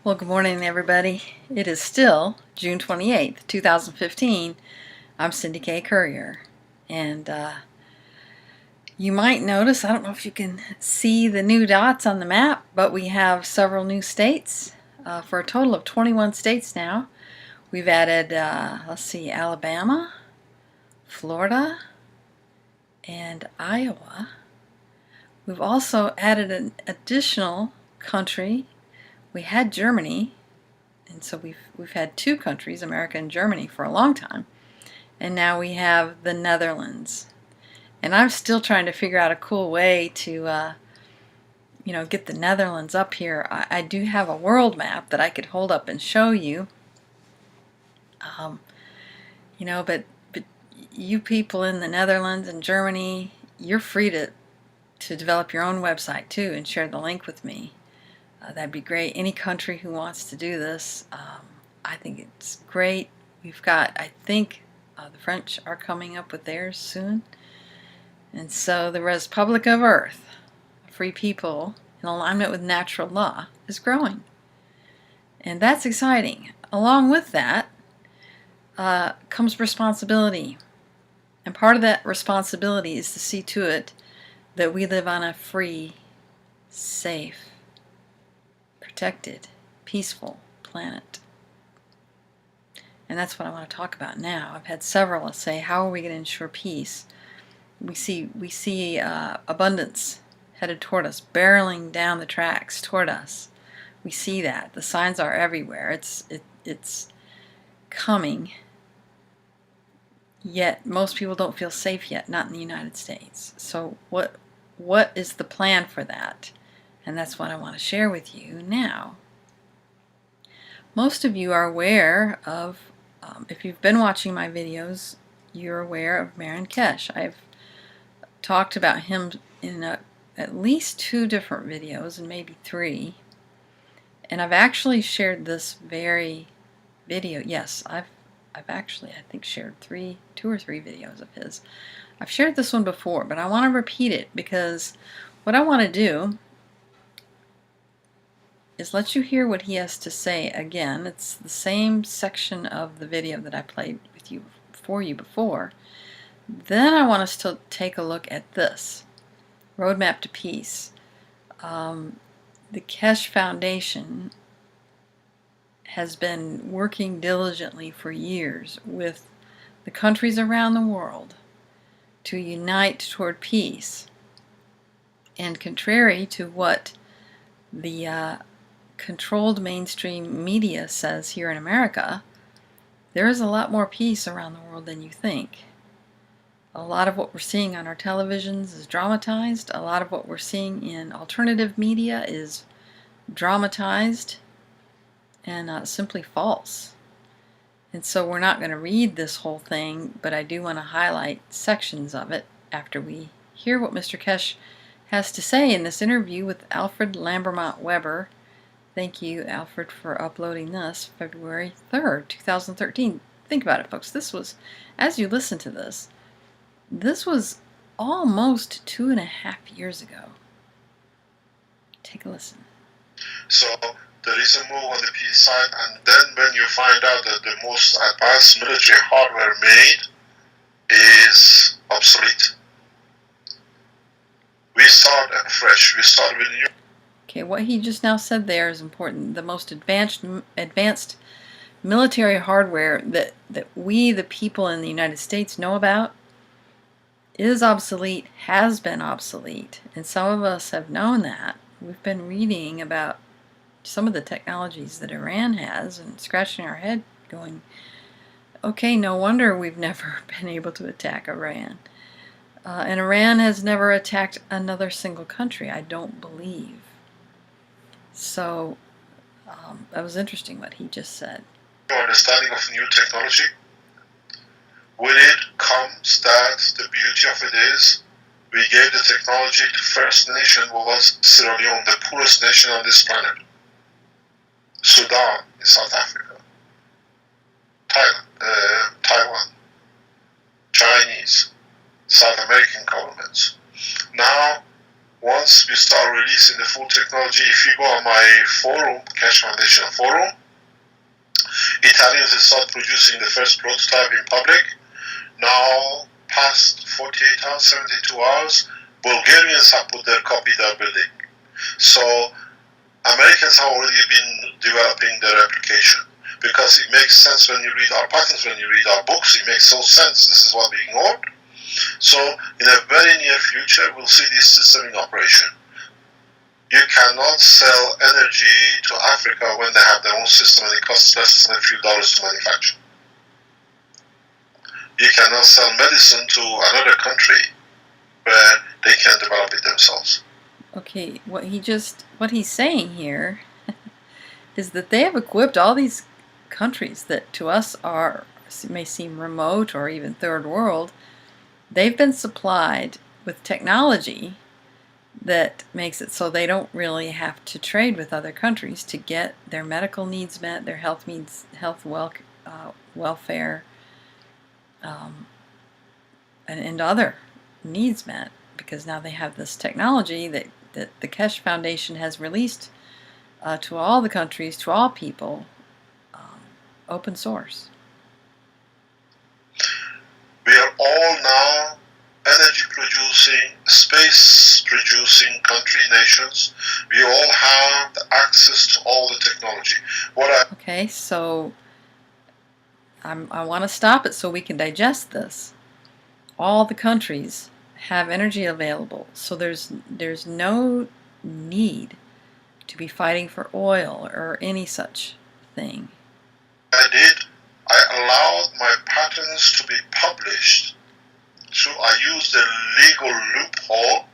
Well, good morning, everybody. It is still June 28th, 2015. I'm Cindy K. Courier. And you might notice, I don't know if you can see the new dots on the map, but we have several new states for a total of 21 states now. We've added, Alabama, Florida, and Iowa. We've also added an additional country. We had Germany. And so we've had two countries, America and Germany, for a long time. And now we have the Netherlands. And I'm still trying to figure out a cool way to, get the Netherlands up here. I do have a world map that I could hold up and show you. But you people in the Netherlands and Germany, you're free to develop your own website too and share the link with me. That'd be great. Any country who wants to do this, I think it's great. We've got, I think, the French are coming up with theirs soon. And so the Republic of Earth, a free people in alignment with natural law, is growing. And that's exciting. Along with that comes responsibility. And part of that responsibility is to see to it that we live on a free, safe, protected, peaceful planet. And that's what I want to talk about now. I've had several say, how are we going to ensure peace? We see abundance headed toward us, barreling down the tracks toward us. We see that. The signs are everywhere. It's coming. Yet most people don't feel safe yet, not in the United States. So what is the plan for that? And that's what I want to share with you now. Most of you are aware of, if you've been watching my videos, you're aware of Marin Kesh. I've talked about him in at least 2 different videos, and maybe 3. And I've actually shared this very video. Yes, I've actually, I think, shared 2 or 3 videos of his. I've shared this one before, but I want to repeat it because what I want to do is let you hear what he has to say again. It's the same section of the video that I played for you before. Then I want us to take a look at this, Roadmap to Peace. The Kesh Foundation has been working diligently for years with the countries around the world to unite toward peace. And contrary to what the controlled mainstream media says here in America, there is a lot more peace around the world than you think. A lot of what we're seeing on our televisions is dramatized. A lot of what we're seeing in alternative media is dramatized and simply false. And so we're not going to read this whole thing, but I do want to highlight sections of it after we hear what Mr. Kesh has to say in this interview with Alfred Lambermont Weber. Thank you, Alfred, for uploading this February 3rd, 2013. Think about it, folks. This was, as you listen to this was almost 2.5 years ago. Take a listen. So there is a move on the peace side, and then when you find out that the most advanced military hardware made is obsolete, we start afresh. We start with new. Okay, what he just now said there is important. The most advanced military hardware that we, the people in the United States, know about is obsolete, has been obsolete. And some of us have known that. We've been reading about some of the technologies that Iran has and scratching our head going, okay, no wonder we've never been able to attack Iran. And Iran has never attacked another single country, I don't believe. So that was interesting what he just said. Understanding of new technology. With it comes that the beauty of it is we gave the technology to First Nation, what was Sierra Leone, the poorest nation on this planet. Sudan in South Africa. Taiwan. Chinese. South American governments. Now once we start releasing the full technology, if you go on my forum, Cash Foundation forum, Italians have started producing the first prototype in public. Now, past 48 hours, 72 hours, Bulgarians have put their copy they're building. So, Americans have already been developing their application because it makes sense when you read our patents, when you read our books, it makes no sense. This is what we ignored. So, in a very near future, we'll see this system in operation. You cannot sell energy to Africa when they have their own system and it costs less than a few dollars to manufacture. You cannot sell medicine to another country where they can develop it themselves. Okay, what he's saying here is that they have equipped all these countries that to us may seem remote or even third world. They've been supplied with technology that makes it so they don't really have to trade with other countries to get their medical needs met, their health needs, welfare, and other needs met, because now they have this technology that the Keshe Foundation has released to all the countries, to all people, open source. We are all now energy producing, space producing country, nations. We all have the access to all the technology. Okay, so I want to stop it so we can digest this. All the countries have energy available, so there's no need to be fighting for oil or any such thing. I allowed my patents to be published. So I used the legal loophole.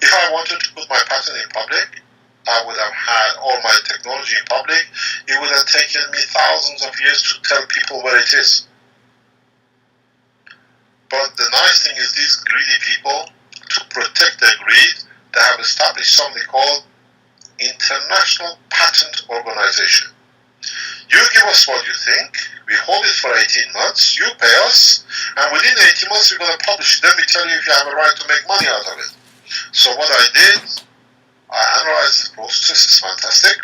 If I wanted to put my patent in public, I would have had all my technology in public. It would have taken me thousands of years to tell people where it is. But the nice thing is these greedy people, to protect their greed, they have established something called International Patent Organization. You give us what you think, we hold it for 18 months, you pay us, and within 18 months we're going to publish it. Then we tell you if you have a right to make money out of it. So what I did, I analyzed the process, it's fantastic.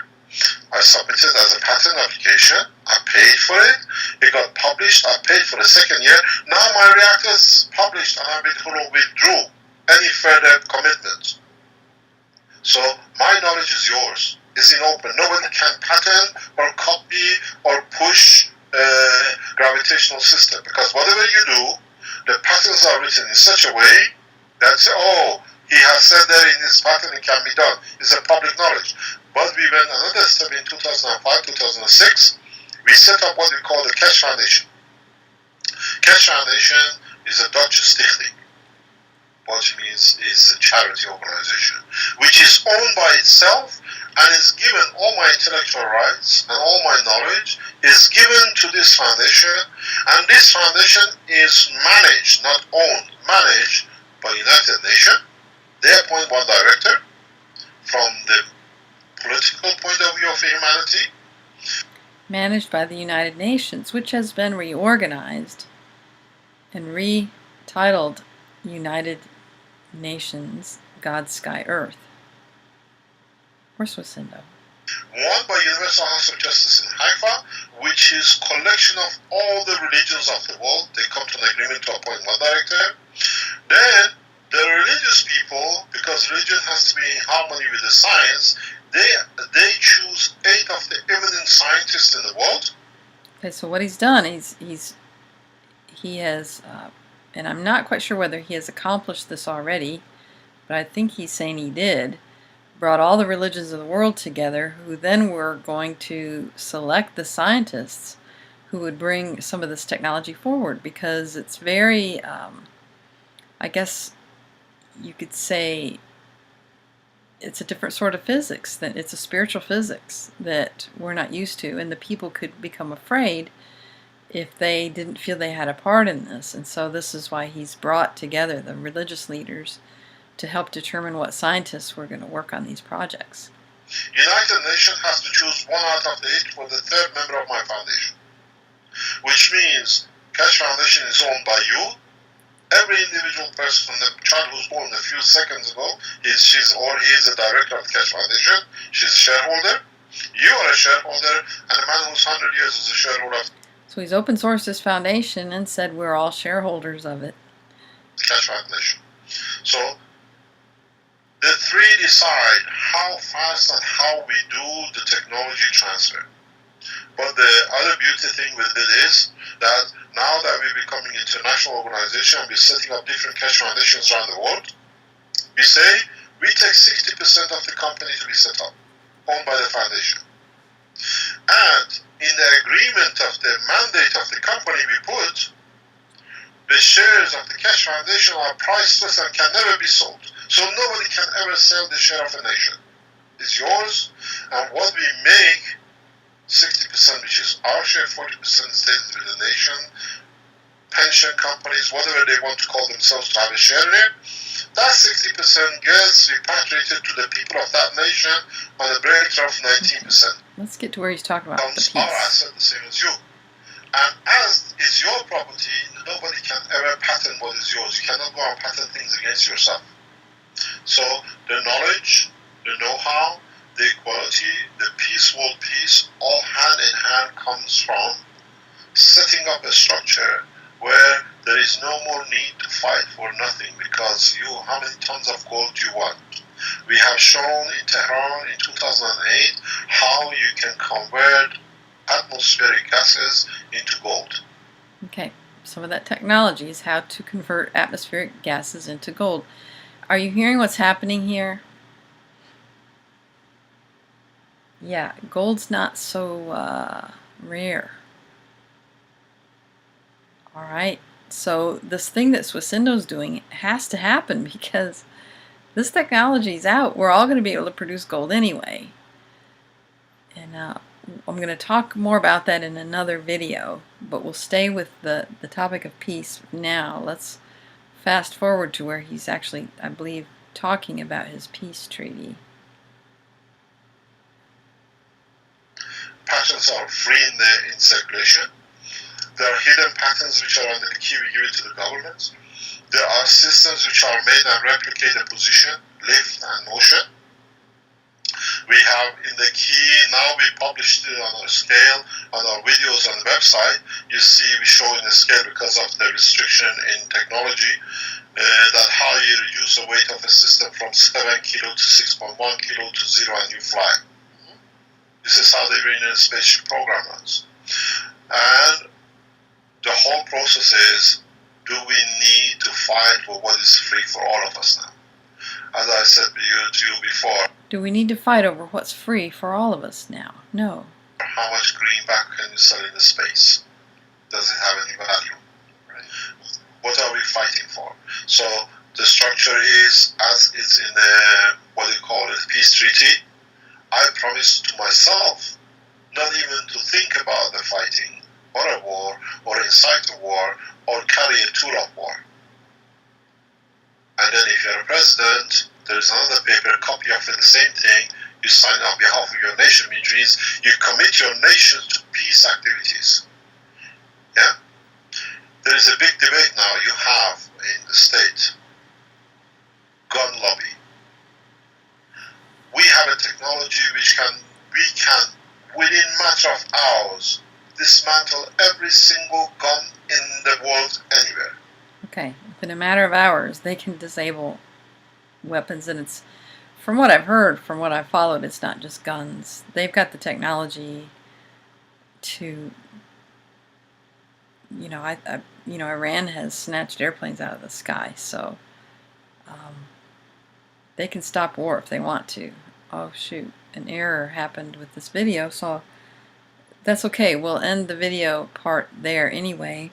I submitted as a patent application, I paid for it, it got published, I paid for the second year. Now my reactor is published and I've been told to withdraw any further commitment. So my knowledge is yours. It's in open. Nobody can patent or copy or push gravitational system, because whatever you do, the patents are written in such a way that he has said there in his patent it can be done. It's a public knowledge. But we went another step in 2005, 2006. We set up what we call the Keshe Foundation. Keshe Foundation is a Dutch stichting, which means it's a charity organization, which is owned by itself and is given all my intellectual rights and all my knowledge is given to this foundation, and this foundation is managed, not owned, managed by United Nations. They appoint one director from the political point of view of humanity. Managed by the United Nations, which has been reorganized and retitled United Nations, God, Sky, Earth. Or Swasindo. One by Universal House of Justice in Haifa, which is collection of all the religions of the world. They come to an agreement to appoint one director. Then the religious people, because religion has to be in harmony with the science, they choose 8 of the eminent scientists in the world. Okay, so what he's done, he has, and I'm not quite sure whether he has accomplished this already, but I think he's saying he did, brought all the religions of the world together, who then were going to select the scientists who would bring some of this technology forward, because it's very, I guess you could say, it's a different sort of physics, that it's a spiritual physics that we're not used to, and the people could become afraid if they didn't feel they had a part in this. And so this is why he's brought together the religious leaders to help determine what scientists were going to work on these projects. United Nations has to choose 1 out of the 8 for the 3rd member of my foundation, which means Keshe Foundation is owned by you, Every individual person, the child who was born a few seconds ago, he is the director of the Keshe Foundation. She's a shareholder. You are a shareholder, and a man who's 100 years is a shareholder of So he's open sourced his foundation and said we're all shareholders of it. the Keshe Foundation. So the three decide how fast and how we do the technology transfer. But the other beauty thing with it is that now that we're becoming an international organization and we're setting up different Keshe Foundations around the world, we say we take 60% of the company to be set up, owned by the foundation. And in the agreement of the mandate of the company we put, the shares of the Keshe Foundation are priceless and can never be sold. So nobody can ever sell the share of a nation. It's yours, and what we make, 60%, which is our share, 40% stays with the nation, pension companies, whatever they want to call themselves to have a share in it, that 60% gets repatriated to the people of that nation on a break of 19%. Let's get to where he's talking about the peace. Our asset the same as you. And as it's your property, nobody can ever patent what is yours. You cannot go and patent things against yourself. So the knowledge, the know-how, the equality, the peace, world peace, all hand in hand comes from setting up a structure where there is no more need to fight for nothing, because how many tons of gold do you want? We have shown in Tehran in 2008 how you can convert atmospheric gases into gold. Okay, some of that technology is how to convert atmospheric gases into gold. Are you hearing what's happening here? Yeah, gold's not so rare. All right, so this thing that Swissindo's doing has to happen because this technology is out. We're all going to be able to produce gold anyway. And I'm going to talk more about that in another video, but we'll stay with the topic of peace now. Let's fast forward to where he's actually, I believe, talking about his peace treaty. Patents are free in circulation. There are hidden patents which are under the key we give it to the government. There are systems which are made and replicate the position, lift, and motion. We have in the key, now we published it on our scale, on our videos on the website. You see we show in the scale because of the restriction in technology that how you reduce the weight of a system from 7 kilo to 6.1 kilo to 0 and you fly. This is how the Iranian spaceship program runs. And the whole process is, do we need to fight for what is free for all of us now? As I said to you before, do we need to fight over what's free for all of us now? No. How much greenback can you sell in the space? Does it have any value? Right. What are we fighting for? So the structure is, as it's in the, what they call it, peace treaty, I promise to myself not even to think about the fighting or a war or incite a war or carry a tool of war. And then if you're a president, there's another paper, a copy of it, the same thing, you sign on behalf of your nation, which means you commit your nation to peace activities. Yeah? There is a big debate now you have in the state, gun lobby. We have a technology which we can, within a matter of hours, dismantle every single gun in the world anywhere. Okay, within a matter of hours, they can disable weapons, and it's, from what I've heard, from what I've followed, it's not just guns. They've got the technology to, Iran has snatched airplanes out of the sky, so they can stop war if they want to. Oh shoot, an error happened with this video, so that's okay. We'll end the video part there anyway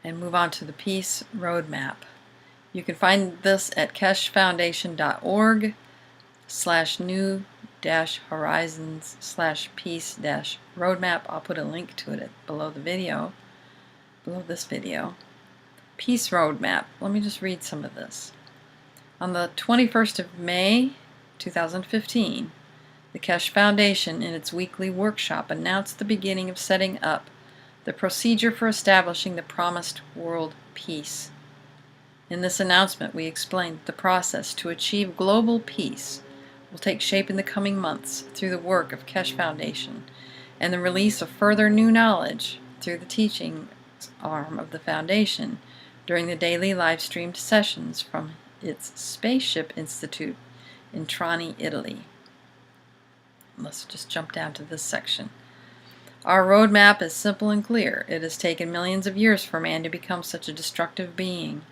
and move on to the peace roadmap. You can find this at keshefoundation.org/new-horizons/peace-roadmap. I'll put a link to it below the video, below this video. Peace roadmap. Let me just read some of this. On the 21st of May, 2015, the Keshe Foundation, in its weekly workshop, announced the beginning of setting up the procedure for establishing the promised world peace. In this announcement, we explained that the process to achieve global peace will take shape in the coming months through the work of Kesh Foundation and the release of further new knowledge through the teaching arm of the Foundation during the daily live-streamed sessions from its Spaceship Institute in Trani, Italy. Let's just jump down to this section. Our roadmap is simple and clear. It has taken millions of years for man to become such a destructive being,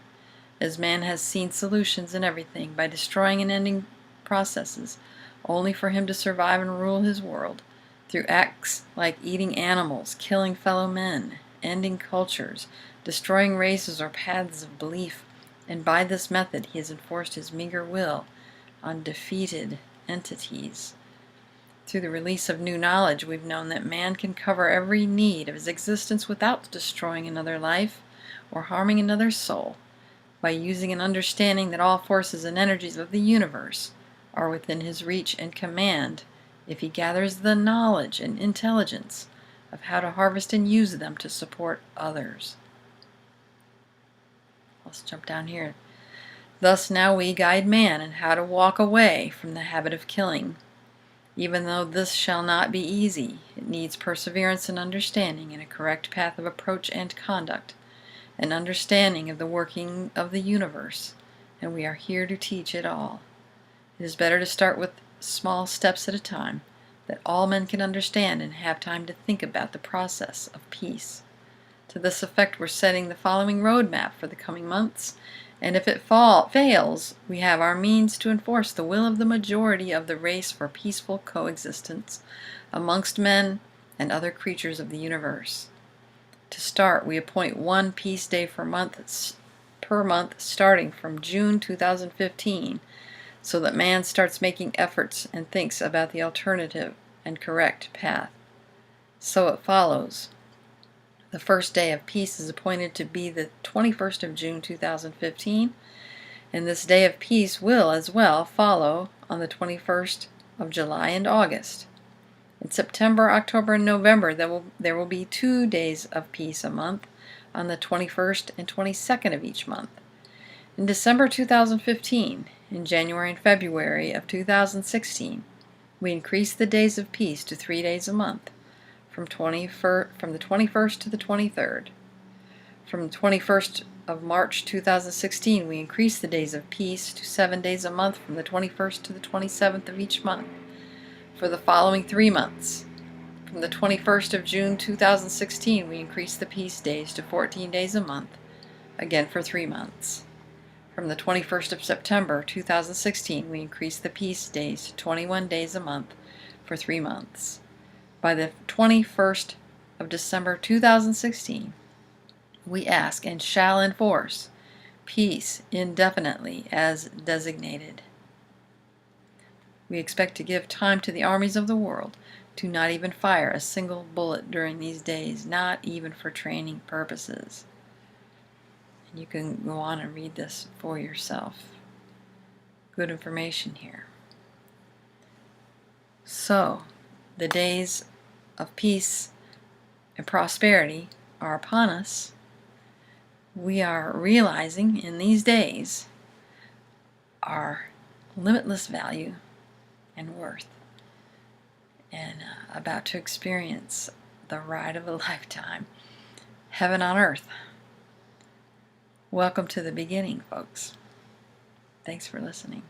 as man has seen solutions in everything by destroying and ending processes, only for him to survive and rule his world through acts like eating animals, killing fellow men, ending cultures, destroying races or paths of belief, and by this method he has enforced his meager will on defeated entities. Through the release of new knowledge, we've known that man can cover every need of his existence without destroying another life or harming another soul, by using an understanding that all forces and energies of the universe are within his reach and command if he gathers the knowledge and intelligence of how to harvest and use them to support others. Let's jump down here. Thus now we guide man in how to walk away from the habit of killing. Even though this shall not be easy, it needs perseverance and understanding and a correct path of approach and conduct, an understanding of the working of the universe, and we are here to teach it all. It is better to start with small steps at a time, that all men can understand and have time to think about the process of peace. To this effect, we're setting the following roadmap for the coming months, and if it fails, we have our means to enforce the will of the majority of the race for peaceful coexistence amongst men and other creatures of the universe. To start, we appoint one peace day per month starting from June 2015, so that man starts making efforts and thinks about the alternative and correct path. So it follows. The first day of peace is appointed to be the 21st of June 2015, and this day of peace will as well follow on the 21st of July and August. In September, October, and November, there will be 2 days of peace a month on the 21st and 22nd of each month. In December 2015, in January and February of 2016, we increased the days of peace to 3 days a month, from the 21st to the 23rd. From the 21st of March 2016, we increased the days of peace to 7 days a month from the 21st to the 27th of each month. For the following 3 months, from the 21st of June 2016, we increased the peace days to 14 days a month, again for 3 months. From the 21st of September 2016, we increased the peace days to 21 days a month for 3 months. By the 21st of December 2016, we ask and shall enforce peace indefinitely as designated. We expect to give time to the armies of the world to not even fire a single bullet during these days, not even for training purposes. And you can go on and read this for yourself. Good information here. So, the days of peace and prosperity are upon us. We are realizing in these days our limitless value and worth, and about to experience the ride of a lifetime, heaven on earth. Welcome to the beginning, folks. Thanks for listening.